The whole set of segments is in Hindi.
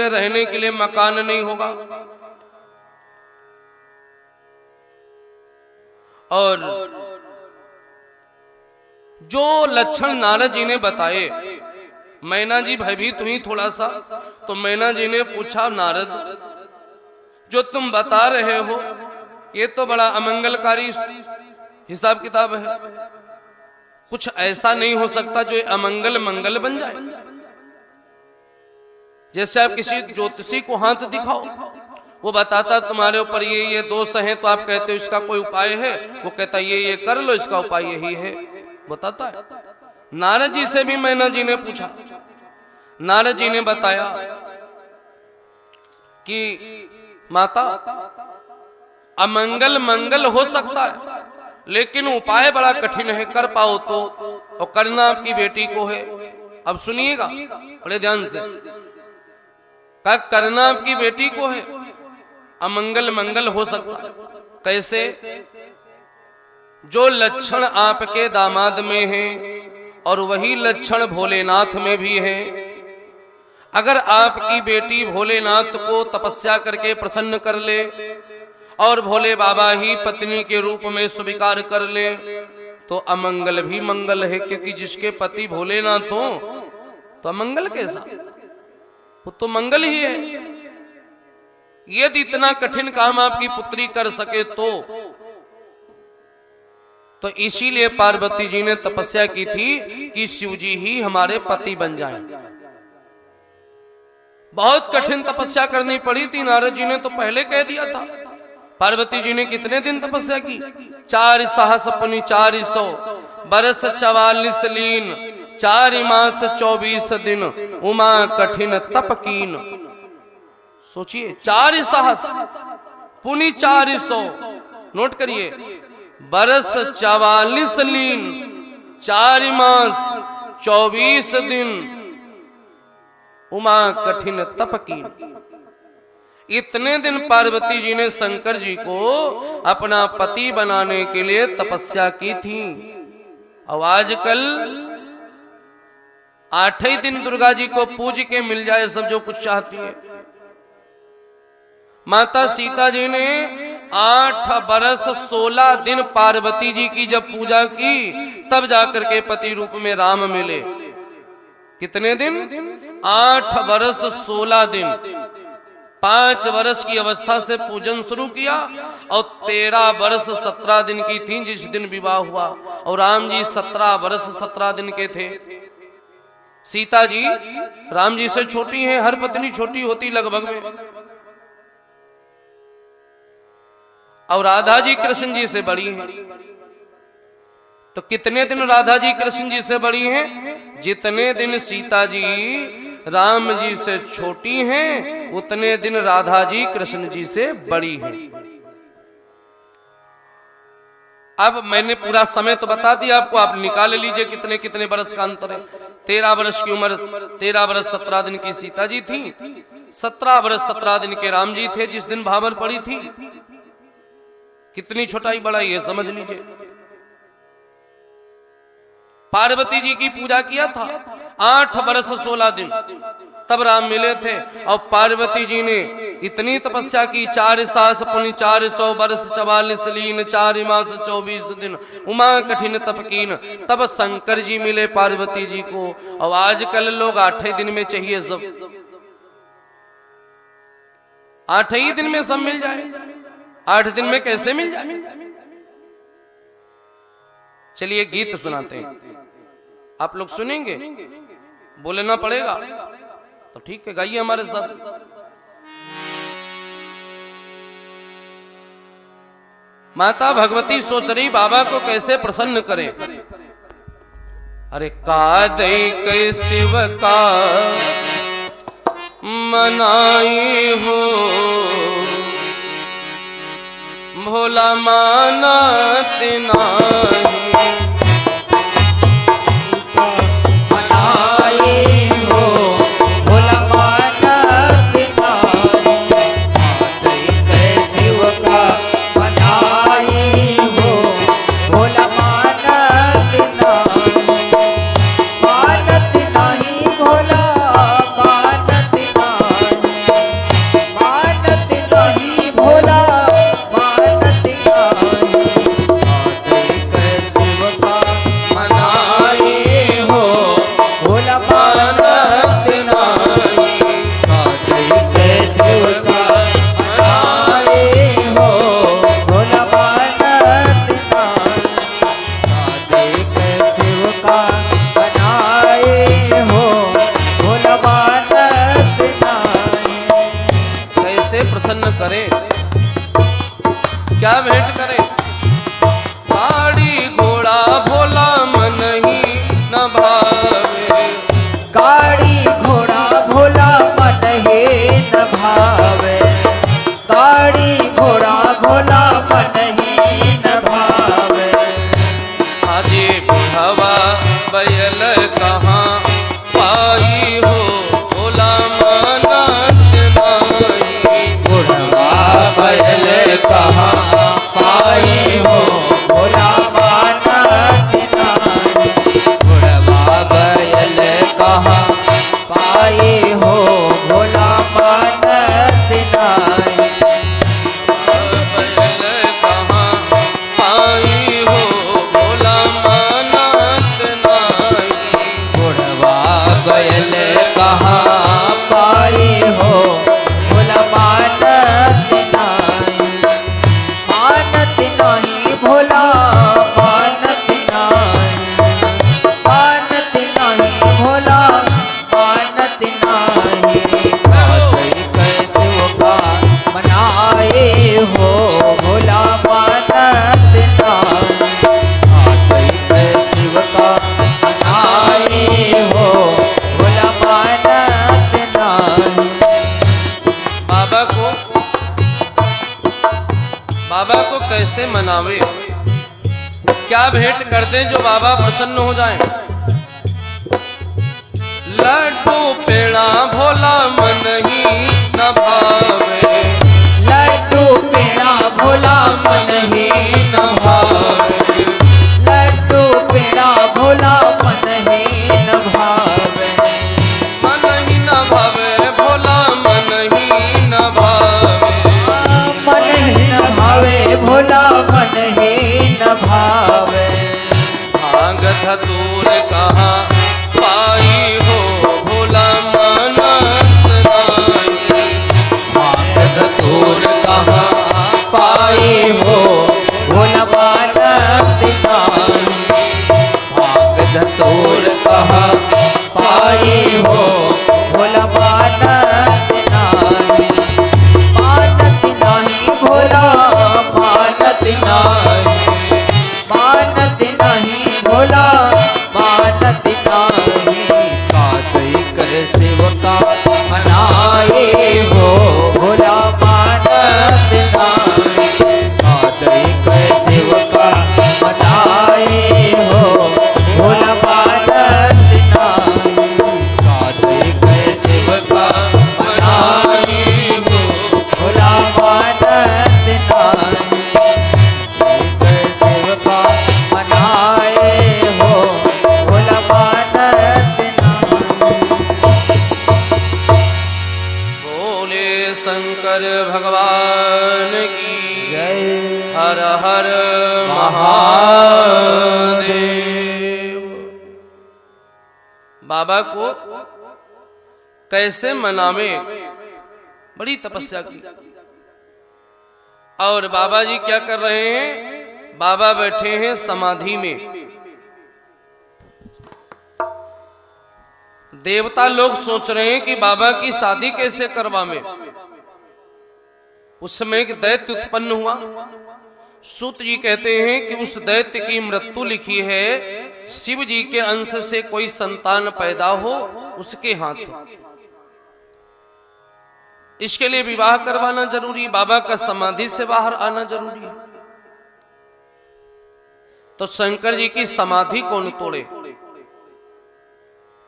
होंगे, रहने के लिए मकान नहीं होगा। और जो लक्षण नारद जी ने बताए, मैना जी भयभीत हुई थोड़ा सा। तो मैना जी ने पूछा, नारद जो तुम बता रहे हो ये तो बड़ा अमंगलकारी हिसाब किताब है। कुछ ऐसा नहीं हो सकता जो अमंगल मंगल बन जाए। जैसे आप किसी ज्योतिषी को हाथ दिखाओ, वो बताता तुम्हारे ऊपर ये दोष है, तो आप कहते हो इसका कोई उपाय है, वो कहता ये कर लो, इसका उपाय यही है, बताता है। नारद जी से भी मैना जी ने पूछा, नारद जी ने बताया कि माता अमंगल मंगल हो सकता है, लेकिन उपाय बड़ा कठिन है, कर पाओ तो। और करना आपकी बेटी को है। अब सुनिएगा बड़े ध्यान से, करना आपकी बेटी को है, अमंगल मंगल हो सकता है। कैसे? जो लक्षण आपके दामाद में है और वही लक्षण भोलेनाथ में भी है। अगर आपकी बेटी भोलेनाथ को तपस्या करके प्रसन्न कर ले और भोले बाबा ही पत्नी के रूप में स्वीकार कर ले, तो अमंगल भी मंगल है, क्योंकि जिसके पति भोलेनाथ हो तो अमंगल कैसा? वो तो मंगल ही है। यदि इतना कठिन काम आपकी पुत्री कर सके तो इसीलिए पार्वती जी ने तपस्या की थी कि शिव जी ही हमारे पति बन जाएं। बहुत कठिन तपस्या करनी पड़ी थी। नारद जी ने तो पहले कह दिया था। पार्वती जी ने कितने दिन तपस्या की? 4 सहस पुनि 400 बरस 44 लीन, 4 मास 24 दिन, उमा कठिन तप कीन। सोचिए, 4 सहस पुनि 400, नोट करिए, बरस 44 लीन, 4 मास 24 दिन, उमा कठिन तप कीन। इतने दिन पार्वती जी ने शंकर जी को अपना पति बनाने के लिए तपस्या की थी। और आजकल 8 ही दिन दुर्गा जी को पूज के मिल जाए सब जो कुछ चाहती है। माता सीता जी ने 8 बरस 16 दिन पार्वती जी की जब पूजा की, तब जाकर के पति रूप में राम मिले। कितने दिन? 8 बरस 16 दिन। 5 वर्ष की अवस्था से पूजन शुरू किया और 13 वर्ष 17 दिन की थी जिस दिन विवाह हुआ। और राम जी 17 वर्ष 17 दिन के थे। सीता जी राम जी से छोटी हैं, हर पत्नी छोटी होती लगभग में। और राधा जी कृष्ण जी से बड़ी हैं। तो कितने दिन राधा जी कृष्ण जी से बड़ी हैं? जितने दिन सीता जी राम जी से छोटी हैं, उतने दिन राधा जी कृष्ण जी से बड़ी हैं। अब मैंने पूरा समय तो बता दिया आपको, आप निकाल लीजिए कितने कितने बरस का अंतर है। 13 वर्ष की उम्र, 13 वर्ष 17 दिन की सीता जी थी, 17 वर्ष 17 दिन के राम जी थे जिस दिन भाबर पड़ी थी। कितनी छोटाई बढ़ाई है समझ लीजिए। पार्वती जी की पूजा किया था 8 वर्ष 16 दिन, तब राम मिले थे। और पार्वती जी ने इतनी तपस्या की, 4 सास पुनि 400 वर्ष 44 लीन, 4 मास 24 दिन, उमा कठिन तप कीन। तब शंकर जी मिले पार्वती जी को। और आजकल लोग 8 ही दिन में चाहिए सब, 8 ही दिन में सब मिल जाए। 8 दिन में कैसे मिल जाए? चलिए गीत सुनाते हैं, आप लोग सुनेंगे? बोलना पड़ेगा तो ठीक है, गाइए हमारे साथ। माता भगवती सोच रही बाबा को कैसे प्रसन्न करें। अरे कादे के शिव का मनाई हो, भोला मानत नाही। प्रसन्न करे। क्या भेंट करे? गाड़ी घोड़ा भोला मन ही न भावे। गाड़ी घोड़ा भोला मन ही न भावे। गाड़ी घोड़ा भोला मन ही न भावे। हाजी बुढ़वा बैल कहाँ पाई हो, भोला मानत नाही। बुढ़वा बैल कहाँ पाई हो, भोला मानत नाही। बुढ़वा बैल कहाँ पाई हो, भोला मानत नाही। बैल कहाँ पाई हो, भोला मानत नाही। बुढ़वा बैल कहाँ पाई हो, भोला मानत नाही। मानत नाही भोला मानत नाही। मानत नाही भोला मानत नाही। कातई कैसे का मनाए हो, भोला मानत नाही। कातई कैसे का मनाए हो, भोला मानत नाही। बाबा को कैसे मनावे? क्या भेंट कर दें जो बाबा प्रसन्न हो जाएं? लड्डू पेड़ा भोला मन ही न भावे। लड्डू पेड़ा भोला मन ही न भावे। लड्डू पेड़ा भोला मन ही न भावे। मन ही न भावे, भोला मन ही न भावे। मन ही न भावे, भोला मन ही न भावे। भांग धतूर कहाँ पाई हो, भोला मानत नाही। भांग धतूर कहाँ पाई हो, भोला मानत नाही। भांग धतूर कहाँ पाई हो, भोला मानत नाही। मानत नाही भोला मानत नाही। मानत नहीं भोला मानत नाही। कातई कैसे का मनाए हो, भोला मानत नाही। कातई कैसे का मनाए हो, भोला मानत नाही। कातई कैसे का मनाए हो, भोला मानत नाही। कैसे का मनाए हो, भोला मानत नाही। बोले शंकर भगवान की जय। हर हर महादेव। बाबा को कैसे मनावे? बड़ी तपस्या की। और बाबा जी क्या कर रहे हैं? बाबा बैठे हैं समाधि में। देवता लोग सोच रहे हैं कि बाबा की शादी कैसे करवावे। उस समय एक दैत्य उत्पन्न हुआ। सूत जी कहते हैं कि उस दैत्य की मृत्यु लिखी है, शिव जी के अंश से कोई संतान पैदा हो उसके हाथ। इसके लिए विवाह करवाना जरूरी, बाबा का समाधि से बाहर आना जरूरी है। तो शंकर जी की समाधि कौन तोड़े?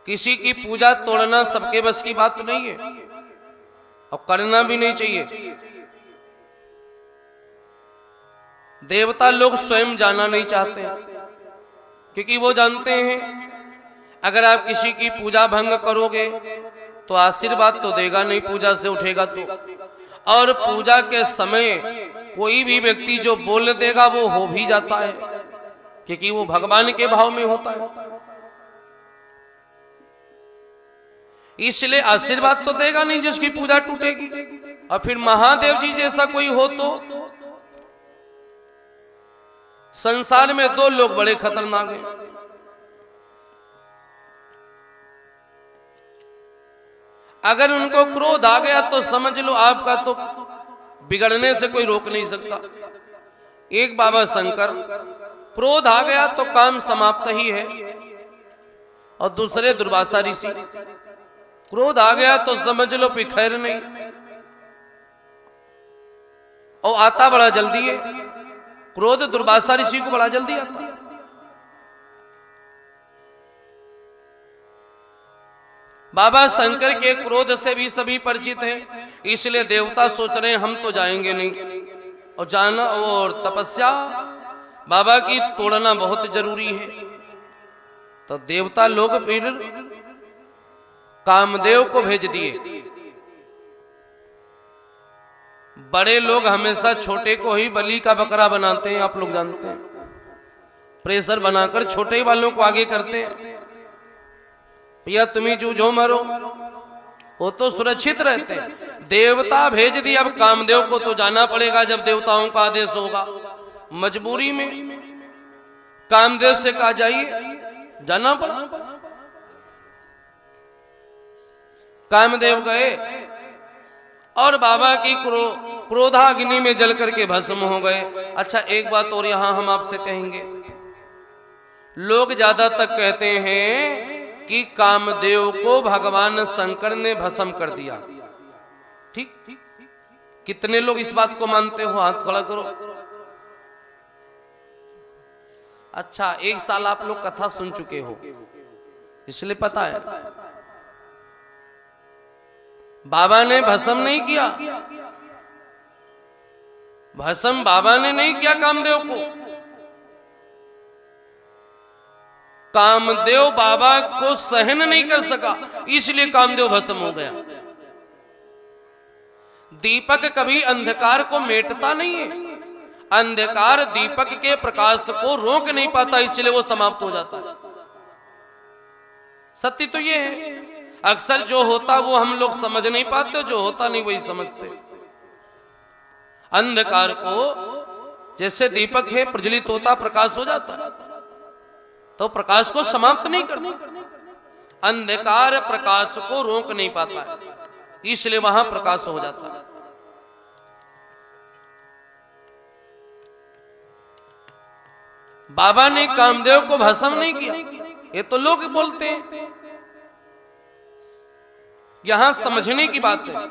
किसी की पूजा तोड़ना सबके बस की बात नहीं है और करना भी नहीं चाहिए। देवता लोग स्वयं जाना नहीं चाहते क्योंकि वो जानते हैं अगर आप किसी की पूजा भंग करोगे तो आशीर्वाद तो देगा नहीं, पूजा से उठेगा तो। और पूजा के समय कोई भी व्यक्ति जो बोल देगा वो हो भी जाता है क्योंकि वो भगवान के भाव में होता है। इसलिए आशीर्वाद तो देगा नहीं जिसकी पूजा टूटेगी। और फिर महादेव जी जैसा कोई हो तो संसार में दो लोग बड़े खतरनाक हैं। अगर उनको क्रोध आ गया तो समझ लो आपका तो बिगड़ने से कोई रोक नहीं सकता। एक बाबा शंकर, क्रोध आ गया तो काम समाप्त ही है, और दूसरे दुर्वासा ऋषि, क्रोध आ गया तो समझ लो कि खैर नहीं, और आता बड़ा जल्दी है। क्रोध दुर्वासा ऋषि को बड़ा जल्दी आता है। बाबा शंकर के क्रोध से भी सभी परिचित हैं, इसलिए देवता सोच रहे हैं हम तो जाएंगे नहीं, और जाना और तपस्या बाबा की तोड़ना बहुत जरूरी है। तो देवता लोग फिर कामदेव को भेज दिए। बड़े लोग हमेशा छोटे को ही बलि का बकरा बनाते हैं, आप लोग जानते हैं, प्रेशर बनाकर छोटे वालों को आगे करते हैं। भैया तुम्हें जो मरो, वो तो सुरक्षित रहते हैं। देवता भेज दिए, अब कामदेव को तो जाना पड़ेगा जब देवताओं का आदेश होगा। मजबूरी में कामदेव से कहा जाइए, जाना पड़ा। कामदेव गए और बाबा की क्रोधाग्नि में जल करके भस्म हो गए। अच्छा, एक बात और यहां हम आपसे कहेंगे, लोग ज्यादा तक कहते हैं कि कामदेव को भगवान शंकर ने भस्म कर दिया। ठीक, कितने लोग इस बात को मानते हो? हाथ खड़ा करो। अच्छा, एक साल आप लोग कथा सुन चुके हो, इसलिए पता है। बाबा ने भस्म नहीं किया, भस्म बाबा ने नहीं किया कामदेव को। कामदेव बाबा को सहन नहीं कर सका, इसलिए कामदेव भस्म हो गया। दीपक कभी अंधकार को मेटता नहीं है, अंधकार दीपक के प्रकाश को रोक नहीं पाता, इसलिए वो समाप्त हो जाता है। सत्य तो ये है, अक्सर जो होता वो हम लोग समझ नहीं पाते, जो होता नहीं वही समझते। अंधकार को जैसे दीपक है प्रज्वलित होता प्रकाश हो जाता है, तो प्रकाश को समाप्त नहीं करता। अंधकार प्रकाश को रोक नहीं पाता है, इसलिए वहां प्रकाश हो जाता है। बाबा ने कामदेव को भस्म नहीं किया, ये तो लोग बोलते हैं। यहां समझने की बात है,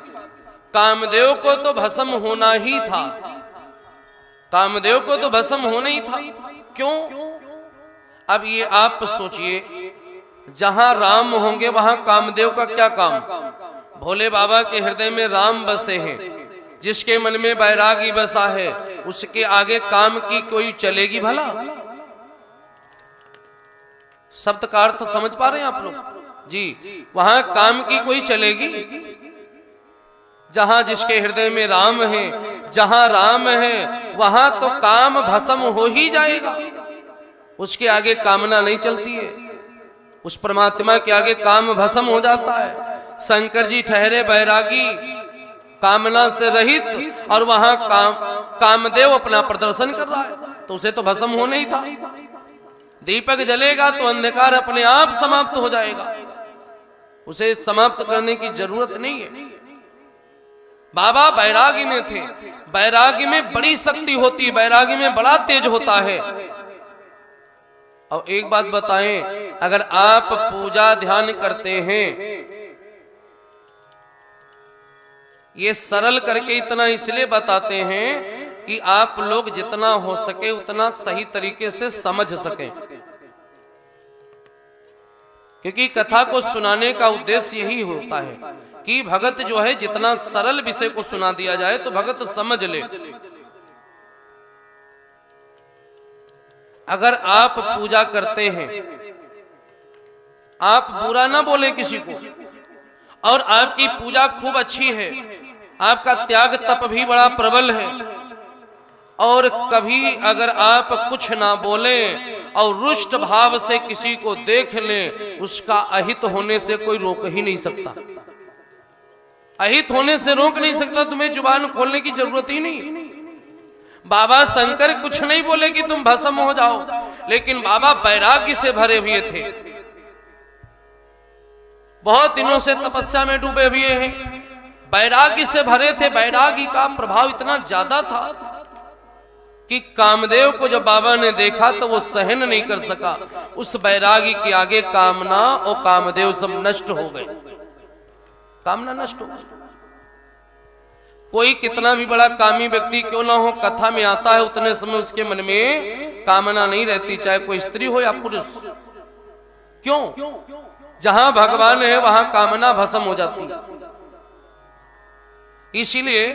कामदेव को तो भस्म होना ही था, कामदेव को तो भस्म होना ही था। क्यों? अब ये आप सोचिए, जहां राम होंगे वहां कामदेव का क्या काम? भोले बाबा के हृदय में राम बसे हैं, जिसके मन में बैरागी बसा है, उसके आगे काम की कोई चलेगी भला? शब्द का अर्थ समझ पा रहे हैं आप लोग जी? वहां काम की कोई चलेगी? जहां जिसके हृदय में राम है, जहां राम है, वहां तो काम भस्म हो ही जाएगा, उसके आगे कामना नहीं चलती है। उस परमात्मा के आगे काम भस्म हो जाता है। शंकर जी ठहरे बैरागी, कामना से रहित, और वहां कामदेव अपना प्रदर्शन कर रहा है, तो उसे तो भस्म होना ही था। दीपक जलेगा तो अंधकार अपने आप समाप्त हो जाएगा, उसे समाप्त करने की जरूरत नहीं है। बाबा बैरागी में थे, बैरागी में बड़ी शक्ति होती है, बैरागी में बड़ा तेज होता है। और एक बात बताएं, अगर आप पूजा ध्यान करते हैं, ये सरल करके इतना इसलिए बताते हैं कि आप लोग जितना हो सके उतना सही तरीके से समझ सकें, क्योंकि कथा को सुनाने का उद्देश्य यही होता है कि भगत जो है जितना सरल विषय को सुना दिया जाए तो भगत समझ ले। अगर आप पूजा करते हैं, आप बुरा ना बोले किसी को, और आपकी पूजा खूब अच्छी है, आपका त्याग तप भी बड़ा प्रबल है, और कभी अगर आप कुछ ना बोले और रुष्ट भाव से किसी को देख लें, उसका अहित होने से कोई रोक ही नहीं सकता। अहित होने से रोक नहीं सकता, तुम्हें जुबान खोलने की जरूरत ही नहीं। बाबा शंकर कुछ नहीं बोले कि तुम भस्म हो जाओ, लेकिन बाबा वैराग्य से भरे हुए थे, बहुत दिनों से तपस्या में डूबे हुए हैं, वैराग्य से भरे थे। वैराग्य का प्रभाव इतना ज्यादा था कि कामदेव को जब बाबा ने देखा तो वो सहन नहीं कर सका। उस वैराग्य के आगे कामना और कामदेव सब नष्ट हो गए। कामना नष्ट हो गई। कोई कितना भी बड़ा कामी व्यक्ति क्यों ना हो, कथा में आता है उतने समय उसके मन में कामना नहीं रहती, चाहे कोई स्त्री हो या पुरुष। क्यों? जहां भगवान है वहां कामना भस्म हो जाती है। इसीलिए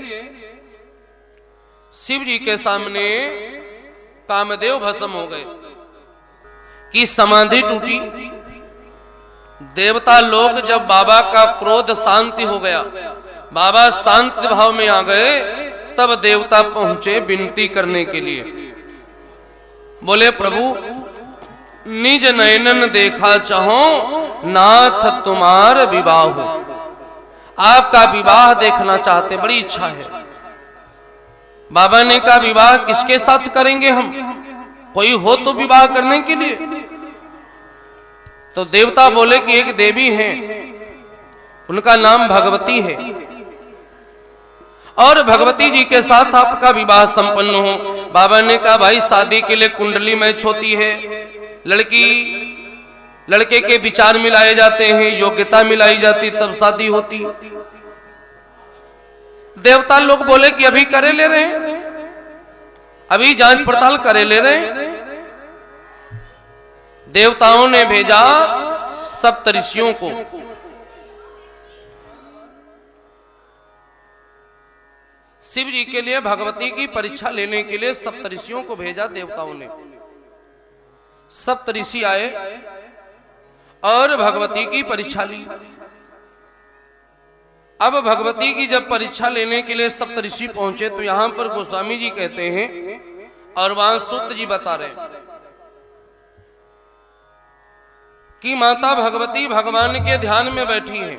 शिव जी के सामने कामदेव भस्म हो गए कि समाधि टूटी। देवता लोग जब बाबा का क्रोध शांति हो गया, बाबा शांत भाव में आ गए, तब देवता पहुंचे विनती करने के लिए। बोले प्रभु निज नयनन देखा चाहो, नाथ तुम्हार विवाह हो। आपका विवाह देखना चाहते, बड़ी इच्छा है। बाबा ने कहा विवाह किसके साथ करेंगे हम? कोई हो तो विवाह करने के लिए। तो देवता बोले कि एक देवी हैं, उनका नाम भगवती है, और भगवती जी के साथ आपका विवाह संपन्न हो। बाबा ने कहा भाई शादी के लिए कुंडली मैच होती है, लड़की लड़के के विचार मिलाए जाते हैं, योग्यता मिलाई जाती, तब शादी होती। देवता लोग बोले कि अभी करे ले रहे हैं, अभी जांच पड़ताल करे ले रहे हैं। देवताओं ने भेजा सप्तऋषियों को। शिव जी के लिए भगवती की परीक्षा लेने के लिए सप्तऋषियों को भेजा देवताओं ने। सप्तऋषि आए और भगवती की परीक्षा ली। अब भगवती की जब परीक्षा लेने के लिए सप्तऋषि पहुंचे तो यहां पर गोस्वामी जी कहते हैं, और वहां सूत जी बता रहे कि माता भगवती भगवान के ध्यान में बैठी हैं।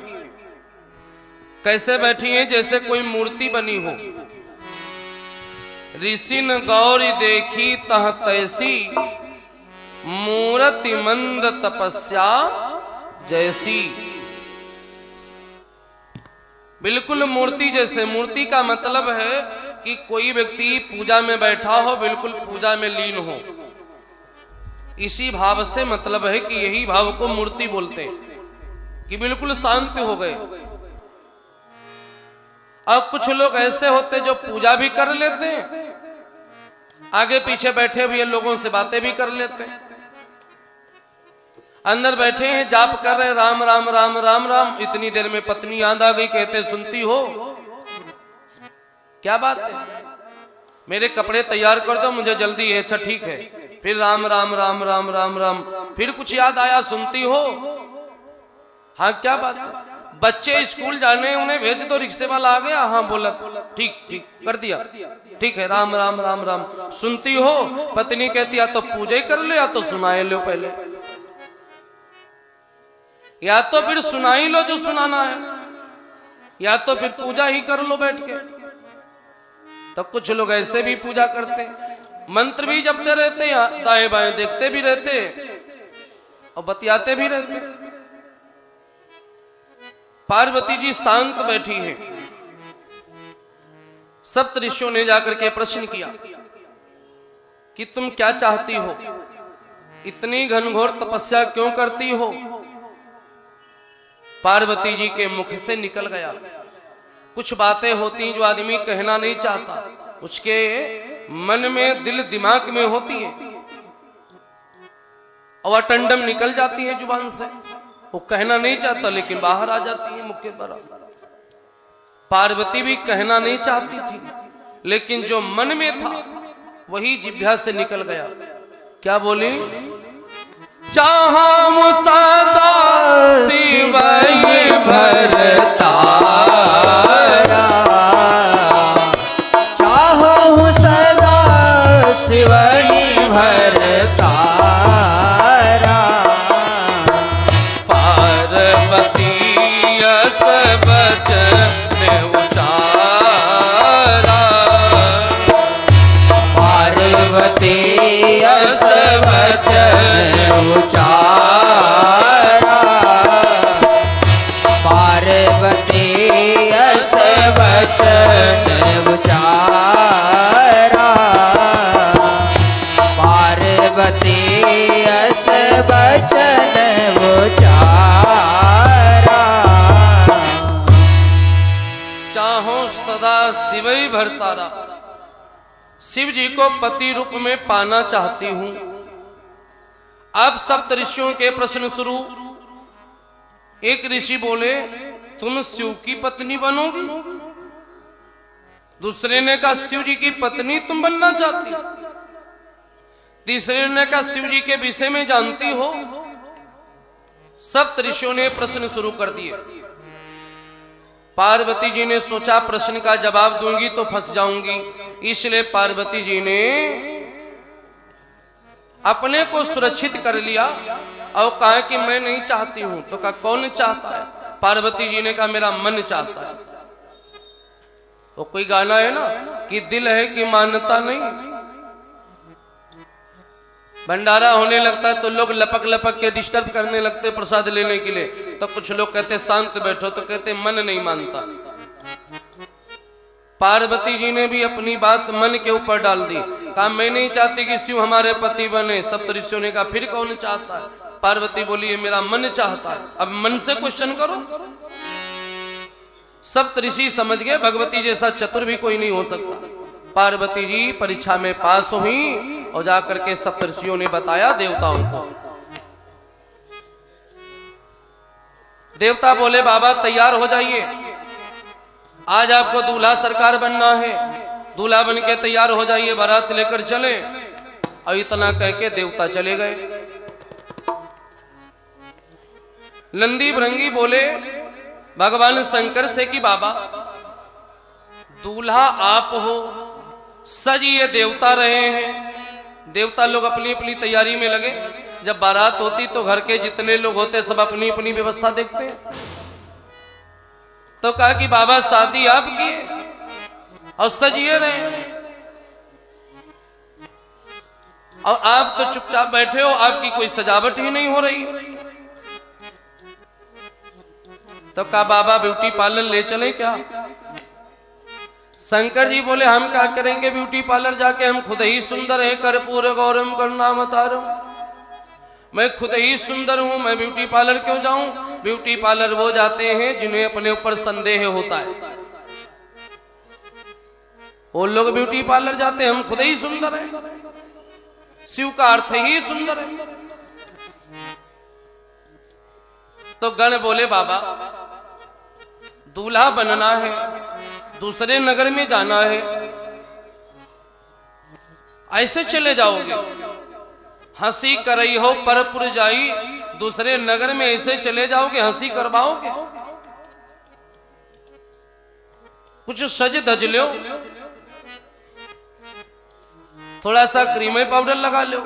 कैसे बैठी हैं? जैसे कोई मूर्ति बनी हो। ऋषि न गौरी देखी तह तैसी, मूर्ति मंद तपस्या जैसी। बिल्कुल मूर्ति जैसे। मूर्ति का मतलब है कि कोई व्यक्ति पूजा में बैठा हो, बिल्कुल पूजा में लीन हो। इसी भाव से मतलब है कि यही भाव को मूर्ति बोलते हैं कि बिल्कुल शांत हो गए। अब कुछ लोग ऐसे होते जो पूजा भी कर लेते हैं, आगे पीछे बैठे हुए लोगों से बातें भी कर लेते हैं। अंदर बैठे हैं, जाप कर रहे हैं, राम राम राम राम राम। इतनी देर में पत्नी याद आ गई, कहते सुनती हो क्या बात है, मेरे कपड़े तैयार कर दो, मुझे जल्दी है। अच्छा ठीक है। फिर राम राम राम राम राम राम। फिर कुछ याद आया, सुनती हो? हाँ क्या बात है? बच्चे स्कूल जाने, उन्हें भेज दो, रिक्शे वाला आ गया। हाँ बोला, ठीक ठीक कर दिया, ठीक है। राम राम राम राम। सुनती हो? पत्नी कहती या तो पूजा ही कर लो या तो सुनाए लो पहले, या तो फिर सुना ही लो जो सुनाना है, या तो फिर पूजा ही कर लो बैठ के। तो कुछ लोग ऐसे भी पूजा करते, मंत्र भी जपते रहते, दाएं बाएं देखते भी रहते और बतियाते भी रहते। पार्वती जी शांत बैठी हैं। सप्तऋषियों ने जाकर के प्रश्न किया कि तुम क्या चाहती हो, इतनी घनघोर तपस्या क्यों करती हो? पार्वती जी के मुख से निकल गया, कुछ बातें होती जो आदमी कहना नहीं चाहता, उसके मन में, दिल दिमाग में होती है और टंडम निकल जाती है जुबान से। वो कहना नहीं चाहता लेकिन बाहर आ जाती है मुख के बराबर। पार्वती भी कहना नहीं चाहती थी, लेकिन जो मन में था वही जिह्वा से निकल गया। क्या बोली? चाहूं सदा शिव भरतारा, चाहूं सदा शिव भरतारा। पार्वती यस बचन उचारा, पार्वती यस बचन उचारा, पार्वती वचन उचारा, पार्वती अस वचन उचारा। चाहो सदा शिव ही भरतारा, शिव जी को पति रूप में पाना चाहती हूं। अब सप्त ऋषियों के प्रश्न शुरू। एक ऋषि बोले तुम शिव की पत्नी बनोगी। दूसरे ने कहा शिव जी की पत्नी तुम बनना चाहती। तीसरे ने कहा शिव जी के विषय में जानती हो। सप्त ऋषियों ने प्रश्न शुरू कर दिए। पार्वती जी ने सोचा प्रश्न का जवाब दूंगी तो फंस जाऊंगी, इसलिए पार्वती जी ने अपने को सुरक्षित कर लिया और कहा कि मैं नहीं चाहती हूं। तो कहा कौन चाहता है? पार्वती जी ने कहा मेरा मन चाहता है। वो कोई गाना है ना कि दिल है कि मान्यता नहीं। भंडारा होने लगता है तो लोग लपक लपक के डिस्टर्ब करने लगते प्रसाद लेने के लिए। तो कुछ लोग कहते शांत बैठो, तो कहते मन नहीं मानता। पार्वती जी ने भी अपनी बात मन के ऊपर डाल दी। कहा मैं नहीं चाहती कि शिव हमारे पति बने। सप्तऋषियों ने कहा फिर कौन चाहता है? पार्वती बोली ये मेरा मन चाहता है। अब मन से क्वेश्चन करो। सप्तऋषि समझ गए भगवती जैसा चतुर भी कोई नहीं हो सकता। पार्वती जी परीक्षा में पास हुई और जाकर के सप्तऋषियों ने बताया देवताओं को। देवता बोले बाबा तैयार हो जाइए, आज आपको दूल्हा सरकार बनना है। दूल्हा बन के तैयार हो जाइए, बारात लेकर चले। और इतना कह के देवता चले गए। नंदी भृंगी बोले भगवान शंकर से कि बाबा दूल्हा आप हो, सज ये देवता रहे हैं। देवता लोग अपनी अपनी तैयारी में लगे। जब बारात होती तो घर के जितने लोग होते सब अपनी अपनी व्यवस्था देखते हैं। तो कहा कि बाबा शादी आपकी और सजिए रहे और आप तो चुपचाप बैठे हो, आपकी कोई सजावट ही नहीं हो रही। तो कहा बाबा ब्यूटी पार्लर ले चले क्या? शंकर जी बोले हम क्या करेंगे ब्यूटी पार्लर जाके, हम खुद ही सुंदर है। कर्पूर गौरम करुणावतारम, मैं खुद ही सुंदर हूं, मैं ब्यूटी पार्लर क्यों जाऊं? ब्यूटी पार्लर वो जाते हैं जिन्हें अपने ऊपर संदेह होता है, वो लोग ब्यूटी पार्लर जाते हैं। हम खुद ही सुंदर हैं, शिव का अर्थ ही सुंदर है। तो गण बोले बाबा दूल्हा बनना है, दूसरे नगर में जाना है, ऐसे चले जाओगे? हंसी करई हो परपुर जाई, दूसरे नगर में ऐसे चले जाओगे? हंसी करवाओगे? कुछ सज धज लो, थोड़ा सा क्रीम पाउडर लगा लो।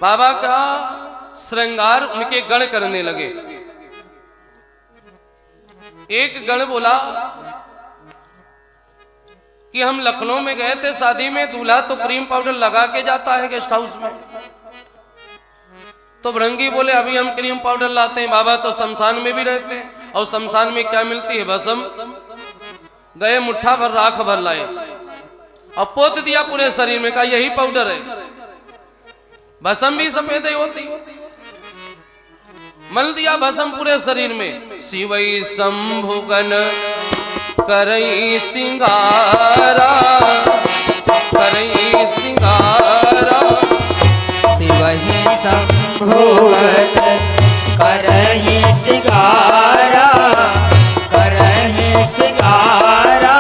बाबा का श्रृंगार उनके गण करने लगे। एक गण बोला कि हम लखनऊ में गए थे शादी में, दूल्हा तो क्रीम पाउडर लगा के जाता है गेस्ट हाउस में। तो भृंगी बोले अभी हम क्रीम पाउडर लाते हैं, बाबा तो शमशान में भी रहते हैं और शमशान में क्या मिलती है? भस्म। गए मुट्ठा भर राख भर लाए और पोत दिया पूरे शरीर में, कहा यही पाउडर है। भस्म भी सफेद ही होती, मल दिया भस्म पूरे शरीर में। शिवई शंभुगन करई सिंगारा, करई सिंगारा, शिवहि शंभुगन करहि सिंगारा, करहि सिंगारा।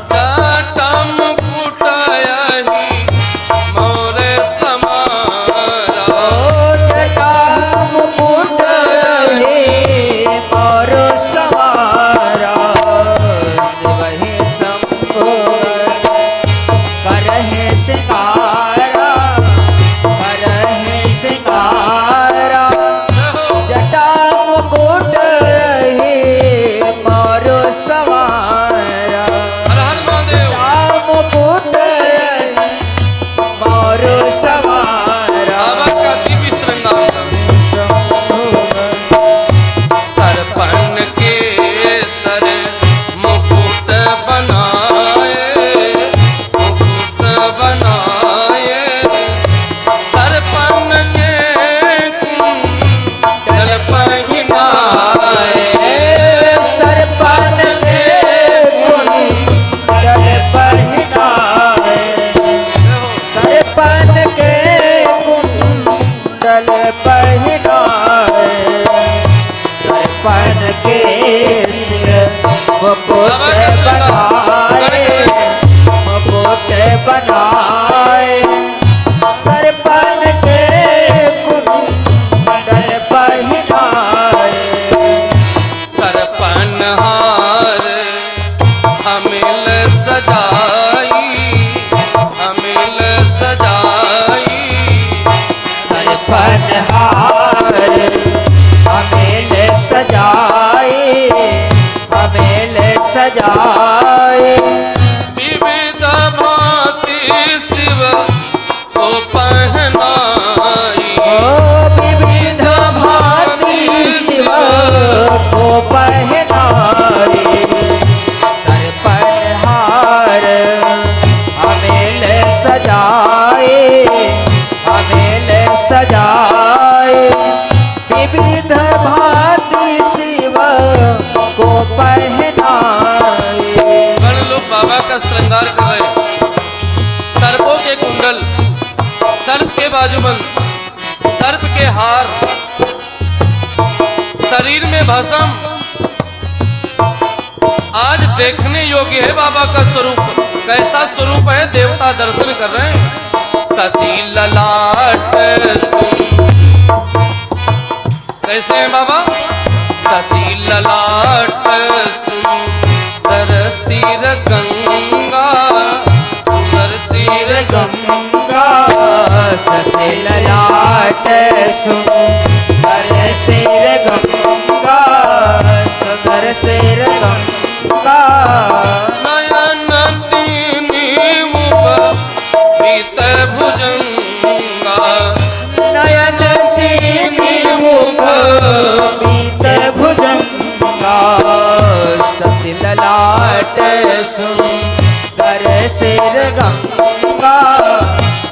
जटा मुकुट यही मोरे समारा, ओ जटा मुकुट यही मोर समारा। शिवहि शंभुगन करहि सिंगारा, करहि सिंगारा। जटा मुकुट बनाए मुकुट बनाए सरपन के कुंडल पहिनाए सरपन हार हमिल सजाई हमिल सजाई सरपन हार हमेल सजाए हमेल सजाए विविध भांति शिव को पहनाई ओ विविध भांति शिव को पहनाए सरपन हार हमेल सजाए हमेल सजाए विविध भांति शिव को पहनाए। गण लोग बाबा का श्रृंगार कर रहे हैं। सर्पों के कुंडल, सर्प के बाजूबंद, सर्प के हार, शरीर में भस्म। आज देखने योग्य है बाबा का स्वरूप। कैसा स्वरूप है, देवता दर्शन कर रहे हैं। सती ललाट सुन, कैसे हैं बाबा? सती ललाट सुंदर सिर गंगा, सुंदर सिर गंगा ससे ललाट सुंदर सिर गंगा सुंदर सिर गंगा नयन तीनी मुख बीत भुजंगा नयन तीनी मुख बीत भुजंगा ससे ललाट सुंदर सिर गंगा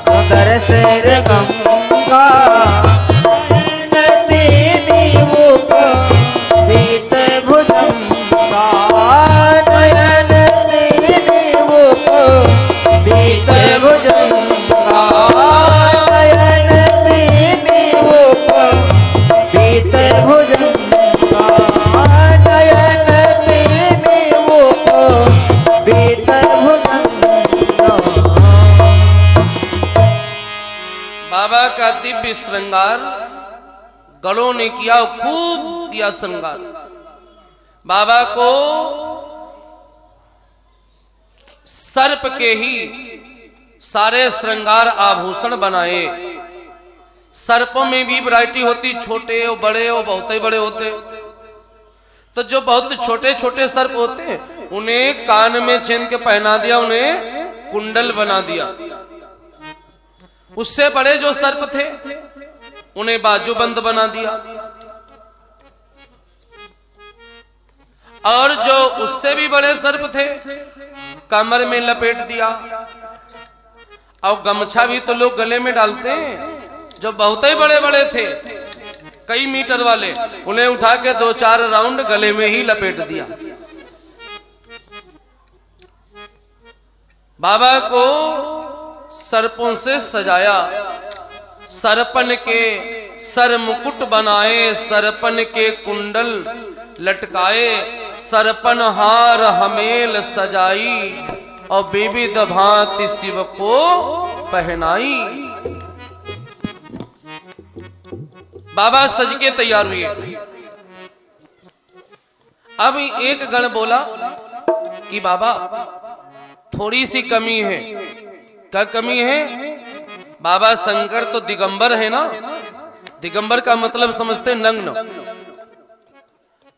सुंदर सिर गंगा नयन मुख बीत भुजंगा नयन मुख बीत भुजंगा नयन मुख बीत भुजंगा नयन मुख बीत भुजंगा। बाबा का दिव्य श्रृंगार गणों ने किया, खूब किया श्रृंगार। बाबा को सर्प के ही सारे श्रृंगार आभूषण बनाए। सर्पों में भी वैरायटी होती, छोटे और बड़े और बहुत ही बड़े होते। तो जो बहुत छोटे छोटे सर्प होते हैं उन्हें कान में छेद के पहना दिया, उन्हें कुंडल बना दिया। उससे बड़े जो सर्प थे उन्हें बाजूबंद बना दिया, और जो उससे भी बड़े सर्प थे कमर में लपेट दिया। और गमछा भी तो लोग गले में डालते हैं। जो बहुत ही बड़े बड़े थे, कई मीटर वाले, उन्हें उठा के 2-4 राउंड गले में ही लपेट दिया। बाबा को सर्पों से सजाया, सरपन के सर मुकुट बनाए, सरपन के कुंडल लटकाए, सरपन हार हमेल सजाई, और विविध भांति शिव को पहनाई। बाबा सज के तैयार हुए। अब एक गण बोला कि बाबा थोड़ी सी कमी है। क्या कमी है? बाबा शंकर तो दिगंबर है ना। दिगंबर का मतलब समझते नग्न।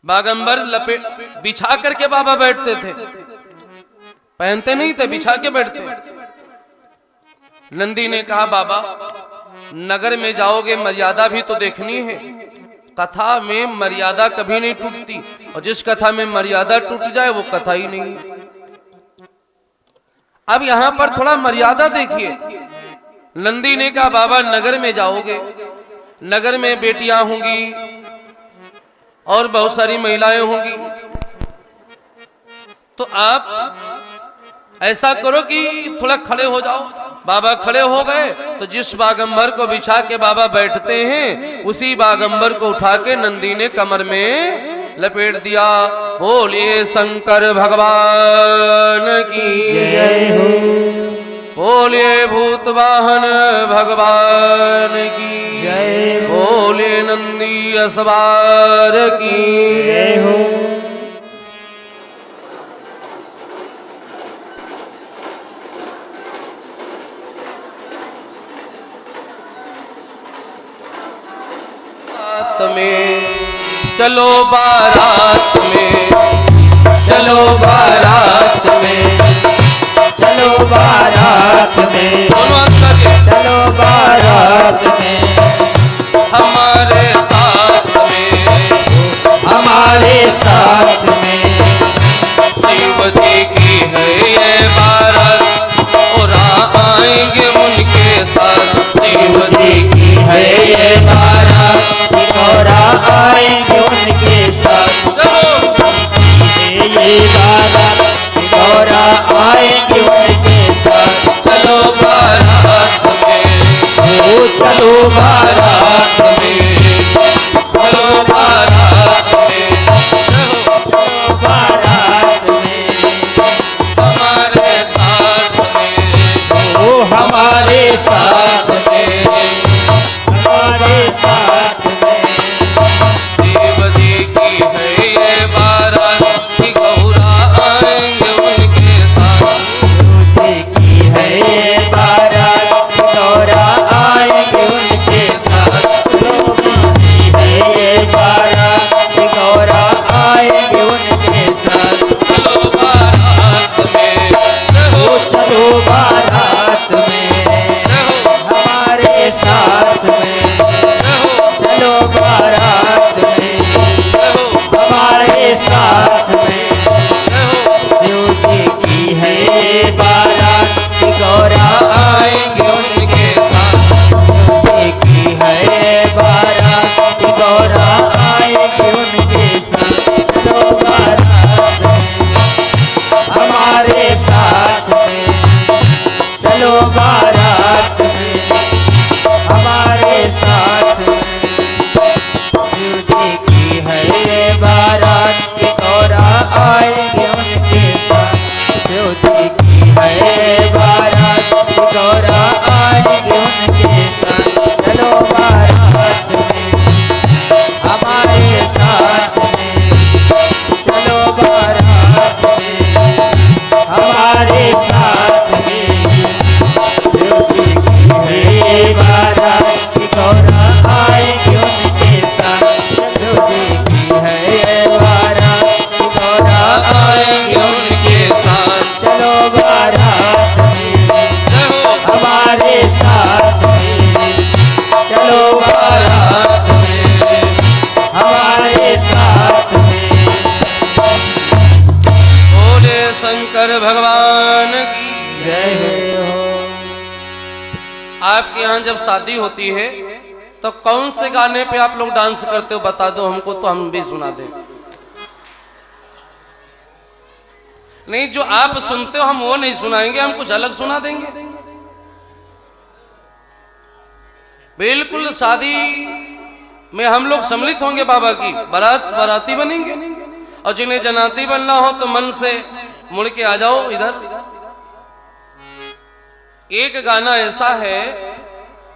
बागंबर लपेट बिछा करके बाबा बैठते थे, पहनते नहीं थे, बिछा के बैठते। नंदी ने कहा बाबा नगर में जाओगे, मर्यादा भी तो देखनी है। कथा में मर्यादा कभी नहीं टूटती, और जिस कथा में मर्यादा टूट जाए वो कथा ही नहीं है। अब यहां पर थोड़ा मर्यादा देखिए। नंदी ने कहा बाबा नगर में जाओगे, नगर में बेटियां होंगी और बहुत सारी महिलाएं होंगी, तो आप ऐसा करो कि थोड़ा खड़े हो जाओ। बाबा खड़े हो गए तो जिस बागंबर को बिछा के बाबा बैठते हैं उसी बागंबर को उठा के नंदी ने कमर में लपेट दिया। बोलिए शंकर भगवान की जय हो। बोलिए भूत वाहन भगवान की जय हो। बोलिए नंदी असवार की जय हो। में चलो बारात में, चलो बारात में, चलो बारात में, दोनों हाथ करके चलो बारात में, हमारे साथ में, हमारे साथ में, शिव जी की है ये बारात और आएंगे उनके साथ। शिव जी की है ये बारात और आएंगे उनके साथ। चलो ये बारात और आएंगे उनके साथ। चलो बारात में, ओ चलो बारात में चलो बारात में, चलो बारात में, हमारे साथ में, ओ हमारे साथ में, हमारे साथ में, शिव जी की है ये बारात कि गौरा आएंगे उनके साथ। शिव जी की है ये बारात गौरा आएंगे उनके साथ। लोगों की है ये बारात गौरा आएंगे उनके साथ। चलो बारात में, ओ चलो बारात में, हमारे साथ में, चलो बारात में, हमारे साथ में, शिव जी की है ये बारात गौरा आएंगे उनके साथ। शिव जी की है ये बारात गौरा आएंगे उनके साथ। चलो बारात में, हमारे साथ में, चलो बारात में, हमारे साथ में, शिव जी की है ये बारात गौरा आएंगे उनके साथ। शिव जी की है ये बारात गौरा आएंगे उनके साथ। चलो बारात में, हमारे साथ में, चलो बारात में, हमारे साथ में, शिव जी की है ये बारात गौरा आएंगे उनके साथ। शिव जी की है ये बारात गौरा आएंगे उनके साथ। चलो बारात में, हमारे साथ में, चलो बारात में, हमारे साथ में। बोले शंकर भगवान की। जय हो। आपके यहाँ जब शादी होती है तो कौन से गाने पे आप लोग डांस करते हो बता दो हमको तो हम भी सुना दें। नहीं, जो आप सुनते हो हम वो नहीं सुनाएंगे, हम कुछ अलग सुना देंगे। बिल्कुल शादी में हम लोग सम्मिलित होंगे, बाबा की बाराती बनेंगे। और जिन्हें जनाती बनना हो तो मन से मुड़ के आ जाओ इधर। एक गाना ऐसा है,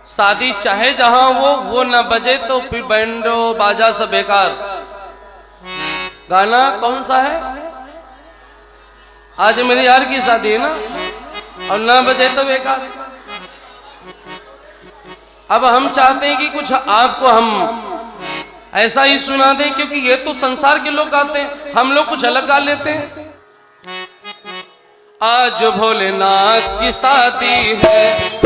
शादी चाहे जहां वो न बजे तो फिर बैंडो बाजा सब बेकार। गाना कौन सा है? आज मेरे यार की शादी है ना, और ना बजे तो बेकार। अब हम चाहते हैं कि कुछ आपको हम ऐसा ही सुना दें, क्योंकि ये तो संसार के लोग गाते हैं, हम लोग कुछ अलग गा लेते हैं। आज भोलेनाथ की शादी है,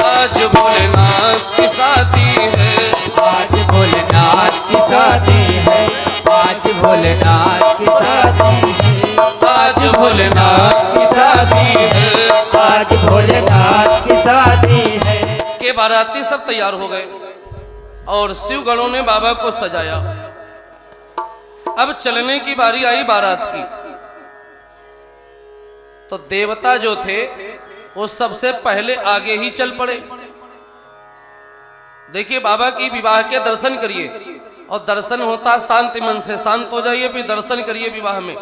आज भोलेनाथ की शादी है, आज भोलेनाथ की शादी है, आज भोलेनाथ की शादी है, आज भोलेनाथ की शादी है। आज भोलेनाथ की शादी है। के बाराती सब तैयार हो गए और शिव गणों ने बाबा को सजाया। अब चलने की बारी आई बारात की। तो देवता जो थे वो सबसे पहले आगे ही चल पड़े। देखिए, बाबा की विवाह के दर्शन करिए। और दर्शन होता शांति मन से, शांत हो जाइए फिर दर्शन करिए विवाह में।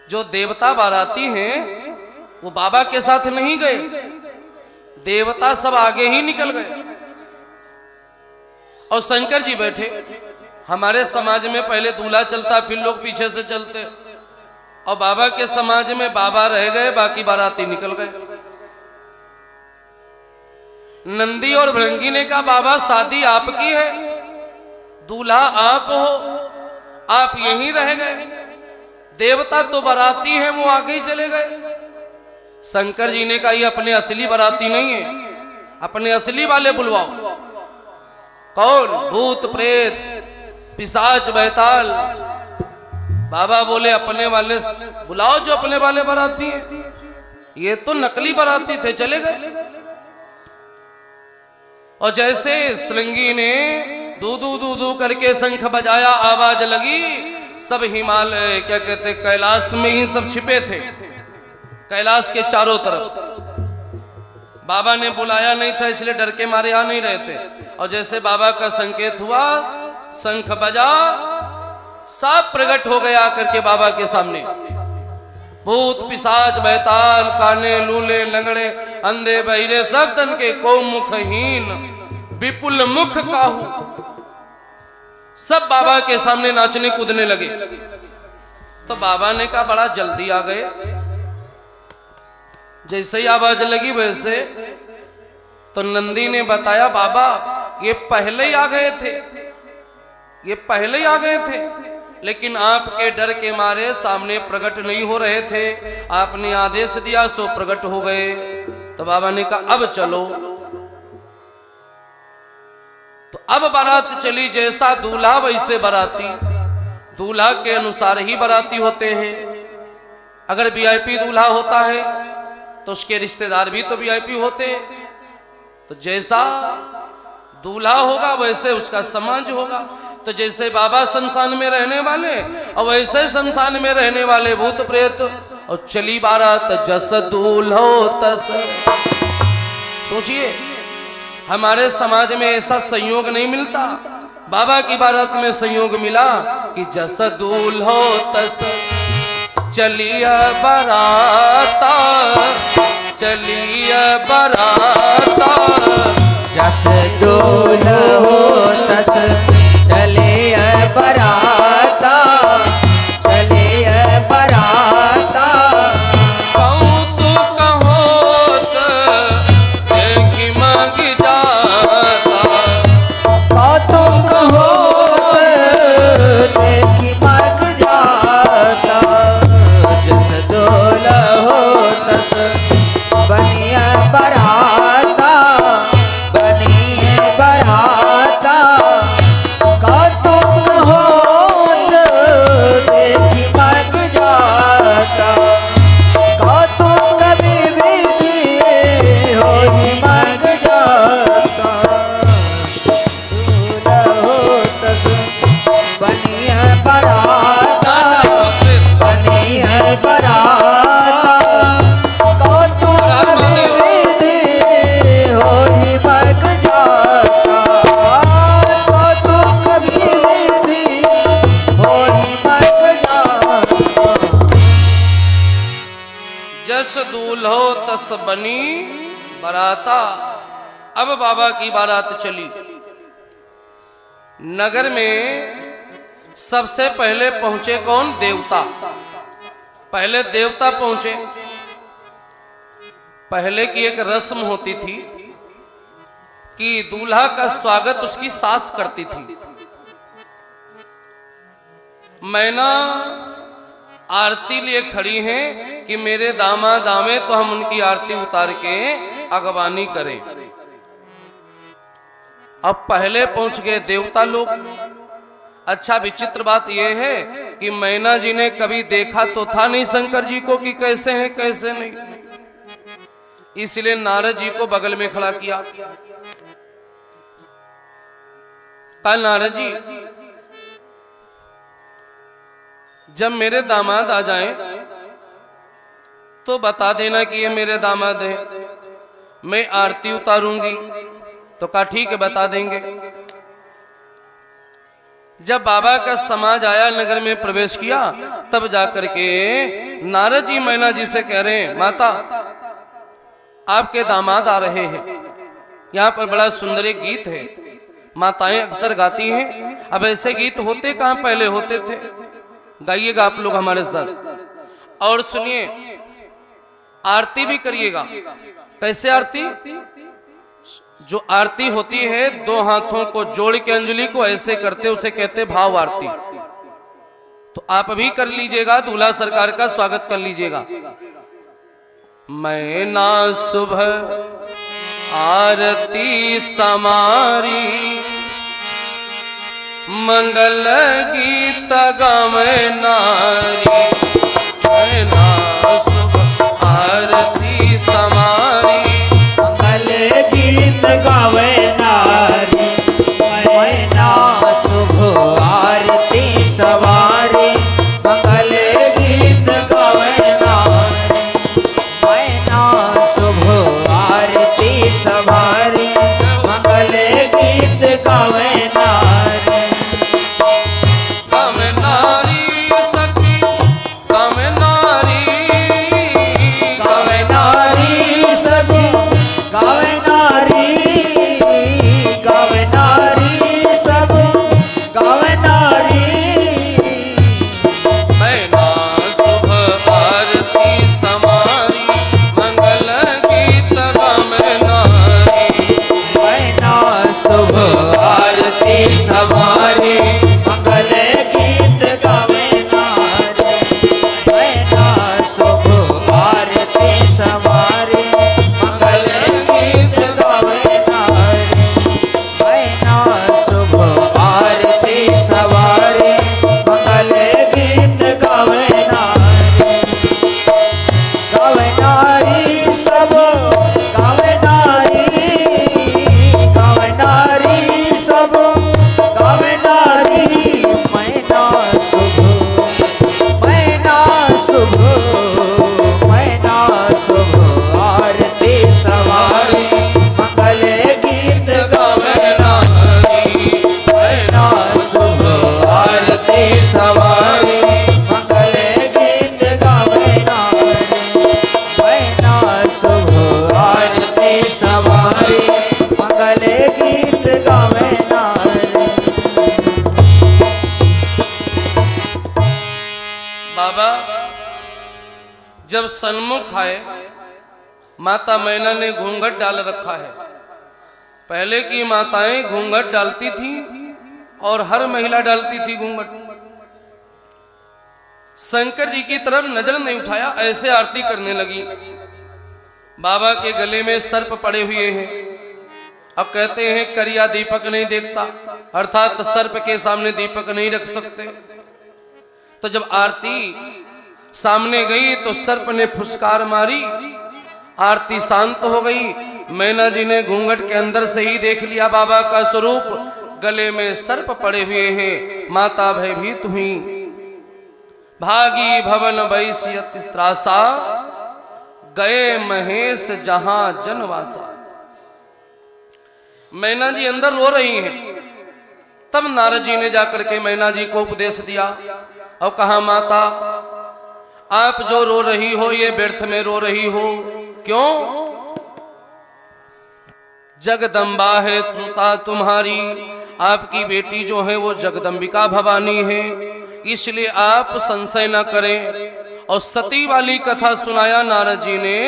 जो देवता बाराती हैं वो बाबा के साथ नहीं गए, देवता सब आगे ही निकल गए और शंकर जी बैठे। हमारे समाज में पहले दूल्हा चलता फिर लोग पीछे से चलते, और बाबा के समाज में बाबा रह गए, बाकी बाराती निकल गए। नंदी और भृंगी ने कहा बाबा शादी आपकी है, दूल्हा आप हो, आप यहीं रह गए, देवता तो बाराती हैं वो आगे ही चले गए। शंकर जी ने कहा ये अपने असली बाराती नहीं है, अपने असली वाले बुलवाओ। कौन? भूत प्रेत पिशाच बैताल। बाबा बोले अपने वाले बुलाओ, जो अपने वाले बाराती हैं। ये तो नकली बाराती थे, चले गए। और जैसे श्रृंगी ने दू दू दू दू करके शंख बजाया, आवाज लगी, सब हिमालय क्या कहते कैलाश में ही सब छिपे थे, कैलाश के चारों तरफ। बाबा ने बुलाया नहीं था इसलिए डर के मारे आ नहीं रहे थे। और जैसे बाबा का संकेत हुआ, शंख बजा, सब प्रकट हो गया करके बाबा के सामने। भूत पिशाच बैताल काने लूले लंगड़े अंधे बहिरे सब तन के, को मुखहीन विपुल मुख काहू, सब बाबा के सामने नाचने कूदने लगे। तो बाबा ने कहा बड़ा जल्दी आ गए। जैसे ही आवाज लगी वैसे तो नंदी ने बताया बाबा ये पहले ही आ गए थे, ये पहले ही आ गए थे, लेकिन आपके डर के मारे सामने प्रकट नहीं हो रहे थे, आपने आदेश दिया सो प्रकट हो गए। तो बाबा ने कहा अब चलो। तो अब बारात चली, जैसा दूल्हा वैसे बाराती, दूल्हा के अनुसार ही बाराती होते हैं। अगर वीआईपी दूल्हा होता है तो उसके रिश्तेदार भी तो वीआईपी होते हैं। तो जैसा दूल्हा होगा वैसे उसका समाज होगा। तो जैसे बाबा शमशान में रहने वाले और वैसे शमशान में रहने वाले भूत प्रेत। और चली बारात जस दूल्हो तस। सोचिए हमारे समाज में ऐसा संयोग नहीं मिलता, बाबा की बारात में संयोग मिला कि जस दूल्हो तस चलिया बराता, चलिया बराता। जस दूल्हो तस चले बराता, चले बराता। कौतुक होत देखी मांग जाता, कौतुक होत देखी मांग जाता। जस दूल्हो तस बनिया बराता, बनिए बराता। कौतुक होत देखी मांग जाता, कौतुक विविधि होई मांग जाता। दूल्हो तस बनिया बराता, बनिया बराता। कौतुक विविधि होई मांग जाता, कौतुक विविधि होई मांग जाता। जस दूल्हो तस बनी बराता। अब बाबा की बारात चली। नगर में सबसे पहले पहुंचे कौन? देवता। पहले देवता पहुंचे। पहले की एक रस्म होती थी कि दूल्हा का स्वागत उसकी सास करती थी। मैना आरती लिए खड़ी हैं कि मेरे दामाद आवे तो हम उनकी आरती उतार के अगवानी करें। अब पहले पहुंच गए देवता लोग। अच्छा विचित्र बात यह है कि मैना जी ने कभी देखा तो था नहीं शंकर जी को कि कैसे हैं कैसे नहीं, इसलिए नारद जी को बगल में खड़ा किया। कहा नारद जी जब मेरे दामाद आ जाएं तो बता देना कि ये मेरे दामाद हैं, मैं आरती उतारूंगी। तो कहा ठीक है बता देंगे। जब बाबा का समाज आया, नगर में प्रवेश किया, तब जाकर के नारद जी मैना जी से कह रहे हैं, माता आपके दामाद आ रहे हैं। यहाँ पर बड़ा सुंदर एक गीत है, माताएं अक्सर गाती हैं। अब ऐसे गीत होते कहाँ, पहले होते थे। गाइएगा आप लोग हमारे साथ और सुनिए, आरती भी करिएगा। कैसे आरती? जो आरती होती है, दो हाथों को जोड़ के अंजलि को ऐसे करते, उसे कहते भाव आरती। तो आप भी कर लीजिएगा, दूल्हा सरकार का स्वागत कर लीजिएगा। मैना सुबह आरती समारी, मंगल गीत गावे नारी। मैना सुबह आरती समारी, मंगल गीत गावे नारी। मैना शुभ आरती सवारी, मंगल गीत गावे नारी। मैना शुभ आरती सवारी, मंगल गीत गावे नारी। गावे नारी सखी, गावे नारी, गावे नारी सब, गावे नारी, गावे नारी सब, गावे नारी। मैना सुबह आरती समारी, मंगल गीत गावे नारी। मैना शुभ आरती सवारी, मंगल गीत गावे नारी। मैना शुभ आरती सवारी, मंगल गीत गावे नारी। मैना शुभ आरती सवारी, मंगल गीत गावे नारी। गावे नारी सब, गावे नारी, गावे नारी सब, गावे नारी। मैना शुभ, मैना शुभ, मैना शुभ आरती सवारी, मंगल गीत गावे नारी। मैना शुभ आरती सवारी, मंगल गीत गावे नारी। मैना शुभ आरती सवारी, मंगल गीत गावे नारी। बाबा जब सन्मुख आए, माता मैना ने घूंघट डाल रखा है। पहले की माताएं घूंघट डालती थी और हर महिला डालती थी घूंघट। शंकर जी की तरफ नजर नहीं उठाया, ऐसे आरती करने लगी। बाबा के गले में सर्प पड़े हुए हैं। अब कहते हैं करिया दीपक नहीं देखता, अर्थात सर्प के सामने दीपक नहीं रख सकते। तो जब आरती सामने गई तो सर्प ने फुसकार मारी, आरती शांत हो गई। मैना जी ने घूंघट के अंदर से ही देख लिया बाबा का स्वरूप, गले में सर्प पड़े हुए हैं। माता भयभीत हुई, भागी भवन वैश्य त्रासा, गए महेश जहां जनवासा। मैना जी अंदर रो रही हैं। तब नारद जी ने जाकर के मैना जी को उपदेश दिया और कहा, माता आप जो रो रही हो ये व्यर्थ में रो रही हो। क्यों? जगदम्बा है सुता तुम्हारी, आपकी बेटी जो है वो जगदम्बिका भवानी है, इसलिए आप संशय न करें। और सती वाली कथा सुनाया नारद जी ने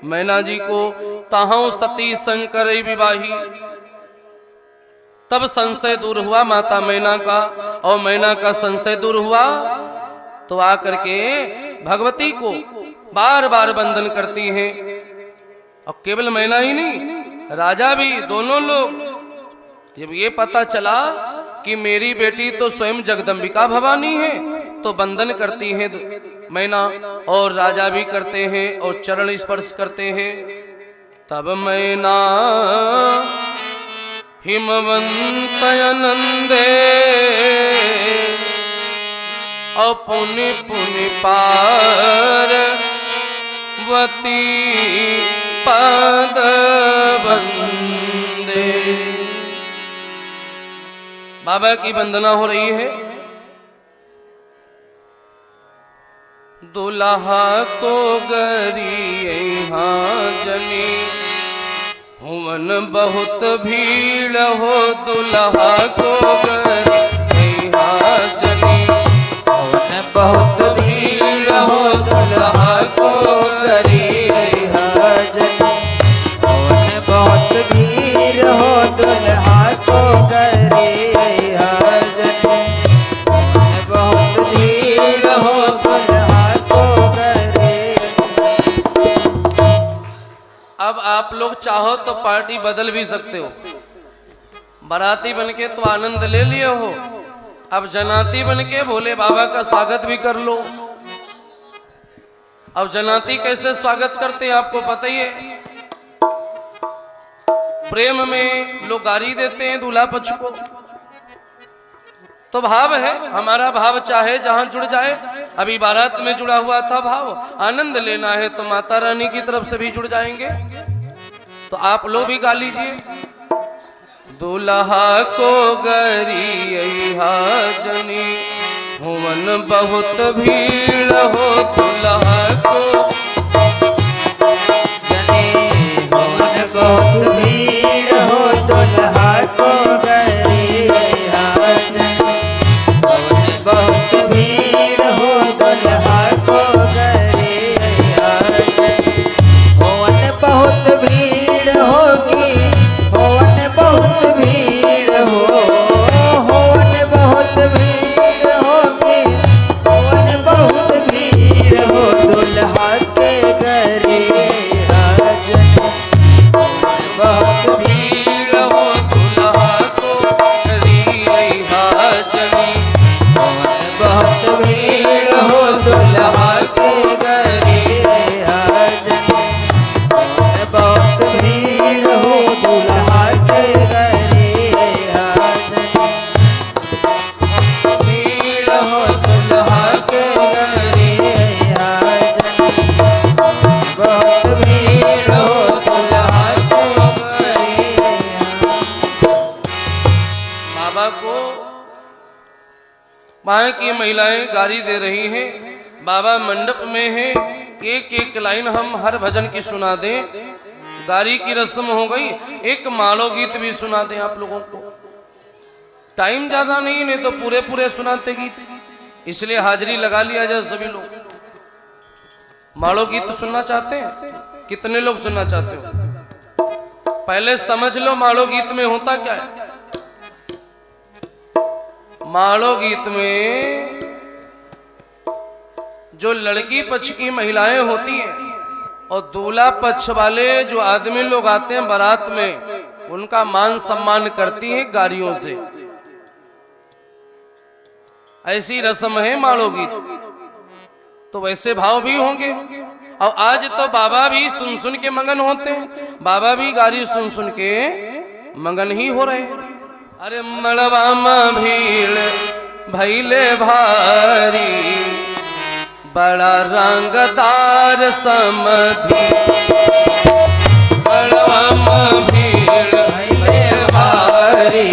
मैना जी को, ताहु सती शंकर विवाही। तब संशय दूर हुआ माता मैना का, और मैना का संशय दूर हुआ तो आकर के भगवती को बार बार वंदन करती हैं। और केवल मैना ही नहीं, राजा भी, दोनों लोग जब ये पता चला कि मेरी बेटी तो स्वयं जगदम्बिका भवानी है तो वंदन करती हैं मैना, और राजा भी करते हैं और चरण स्पर्श करते हैं। तब मैना हिमवंत आनंदे, और पुनि पुनि पार्वती पद वंदे। बाबा की वंदना हो रही है। दुल्हा को गरी जनी हुवन बहुत भीड़ हो, दुल्हा को गरी जनी हुवन बहुत धीर हो, दुल्हा को गरी जनी हुवन बहुत धीर हो, दुल्हा को गरी जनी हुवन बहुत धीर हो, दुल्हा को गरी। अब आप लोग चाहो तो पार्टी बदल भी सकते हो। बाराती बनके तो आनंद ले लिए हो, अब जनाती बनके भोले बाबा का स्वागत भी कर लो। अब जनाती कैसे स्वागत करते हैं आपको पता ही है। प्रेम में लोग गारी देते हैं दूल्हा पक्ष को, तो भाव है हमारा भाव चाहे जहां जुड़ जाए। अभी बारात में जुड़ा हुआ था भाव, आनंद लेना है तो माता रानी की तरफ से भी जुड़ जाएंगे। तो आप लोग भी गा लीजिए। दुल्हा को गरी जनी हुवन बहुत भीड़ हो, दुल्हा को जनी हुवन बहुत भीड़ हो, दुल्हा को गरी जनी हुवन बहुत भीड़ हो, दुल्हा को गरी जनी हुवन बहुत भीड़ होगी, हुवन बहुत भीड़ हो, हुवन बहुत भीड़ होगी, हुवन बहुत भीड़ हो, दुल्हा के गरी जनी हुवन बहुत भीड़ हो, दुल्हा को गरी जनी हुवन बहुत भीड़ हो, दुल्हा के गरी जनी हुवन बहुत भीड़ हो, दुल्हा के गरी जनी भीड़ हो, दुल्हा के गरी जनी बहुत भीड़ हो, दुल्हा के गरी। बाबा को वहां की महिलाएं गारी दे रही हैं। बाबा मंडप में है, एक एक लाइन हम हर भजन की सुना दें। गारी की रस्म हो गई, एक मालो गीत भी सुना दें आप लोगों को। टाइम ज्यादा नहीं तो पूरे पूरे सुनाते गीत, इसलिए हाजिरी लगा लिया जाए सभी लोग। मालो गीत सुनना चाहते हैं? कितने लोग सुनना चाहते हो? पहले समझ लो मालो गीत में होता क्या है। मालो गीत में जो लड़की पक्ष की महिलाएं होती हैं और दूल्हा पक्ष वाले जो आदमी लोग आते हैं बारात में, उनका मान सम्मान करती हैं गारियों से। ऐसी रस्म है मालो गीत। तो वैसे भाव भी होंगे। और आज तो बाबा भी सुन सुन के मगन होते हैं, बाबा भी गारी सुन सुन के मगन ही हो रहे हैं। अरे मड़वा में भीड़ भैले भारी, बड़ा रंगदार समधी। मड़वा में भीड़ भैले भारी,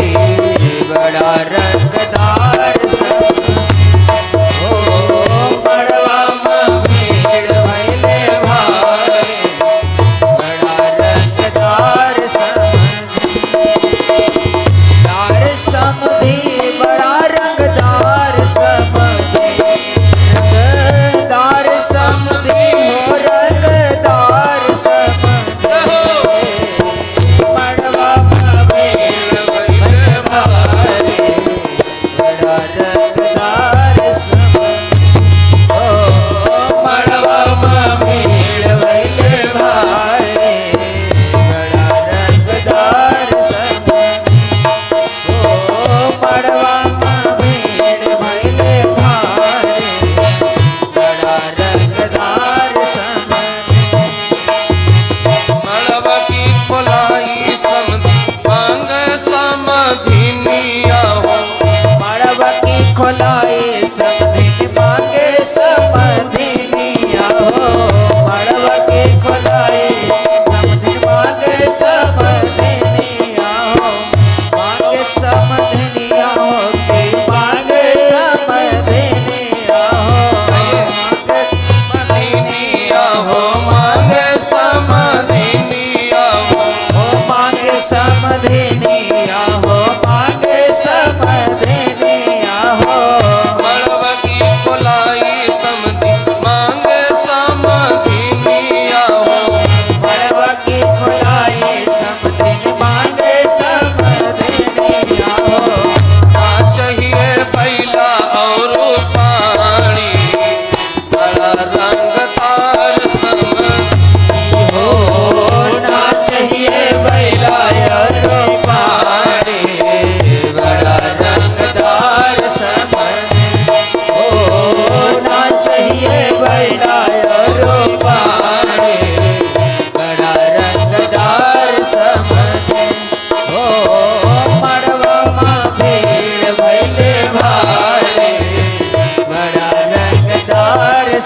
बड़ा रंगदार समधी। ओ मड़वा में भीड़ भैले भारी, बड़ा रंगदार समधी। दार समधी, बड़ा रंगदार समधी। रंगदार समधी हो, रंगदार समधी।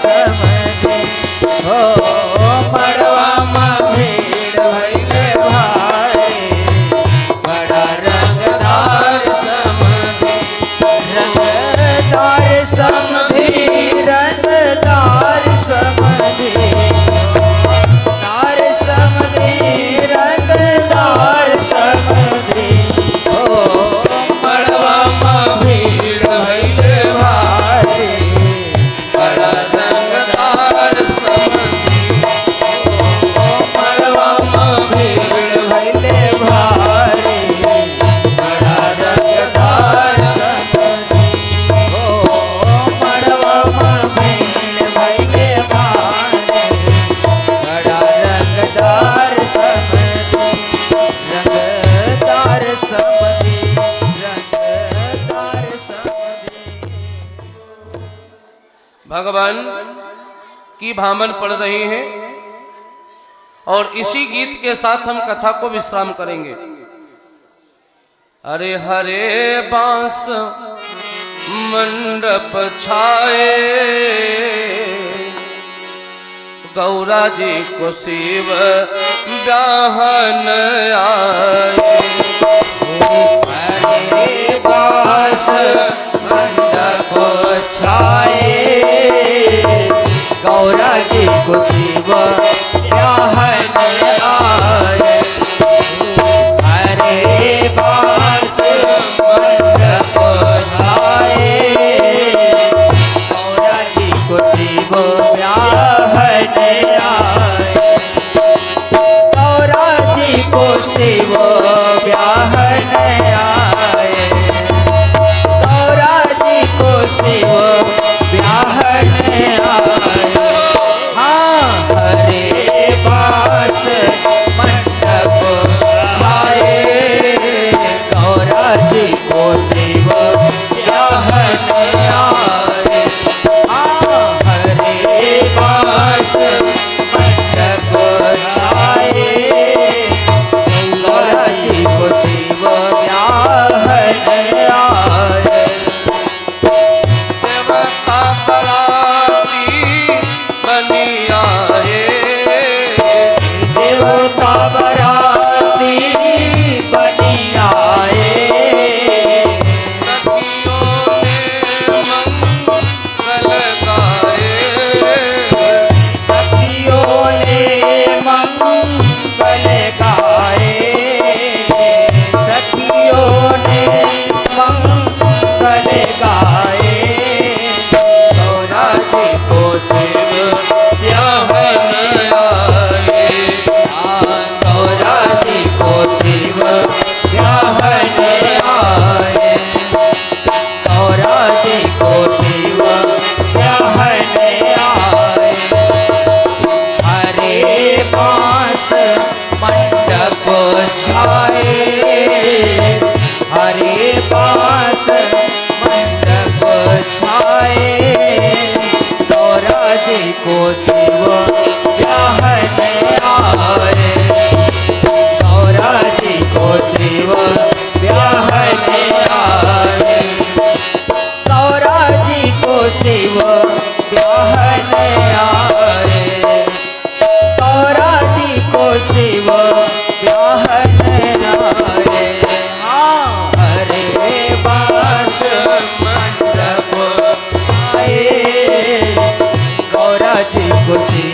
समधी हो मड़वा में भीड़ भइले भारी बड़ा रंगदार समधी रंगदार समधी रंगदार समधी दार समधी रंगदार समधी हो मड़वा में भीड़ भइले भारी बड़ा रंगदार समधी ओ मड़वा में भीड़ भइले भारी बड़ा रंगदार समधी ओ मड़वा में भीड़ भइले भारी बड़ा रंगदार समधी रंगदार समधी रंगदार समधी। भगवान की भामन पड़ रही है और इसी गीत के साथ हम कथा को विश्राम करेंगे। अरे हरे बांस मंडप छाए गौरा जी को शिव ब्याहन आए। हरे बास मंडप छाए गौरा जी को शिव ब्याहन आए हरे बास मंडप छाए गौरा जी को शिव ब्याहन आए गौरा जी को शिव ब्याहन आए गौरा जी को शिव ब्याहन आए हाँ हरे बास मंडप छाए गौरा जी को शिव ब्याहन आए हाँ हरे बास मंडप छाए गौरा जी को शिव ब्याहन आए देवता बराती बनी आए देवता बराती बनी आए सखियों ने मंगल गाए सखियों ने मंगल गाए सखियों ने मंगल गाए गौरा जी को शिव ब्याहन आए गौरा जी को शिव ब्याहन आए गौरा जी को शिव ब्याहन आए हरे बांस मंडप छाए हरे बांस मंडप छाए गौरा जी को शिव ब्याहन आए गौरा जी को शिव ब्याहन आए गौरा जी को शिव ब्याहन आए गौरा जी को शिव ब्याहन आए हाँ हरे बास मंडप आए गौरा जी को शिव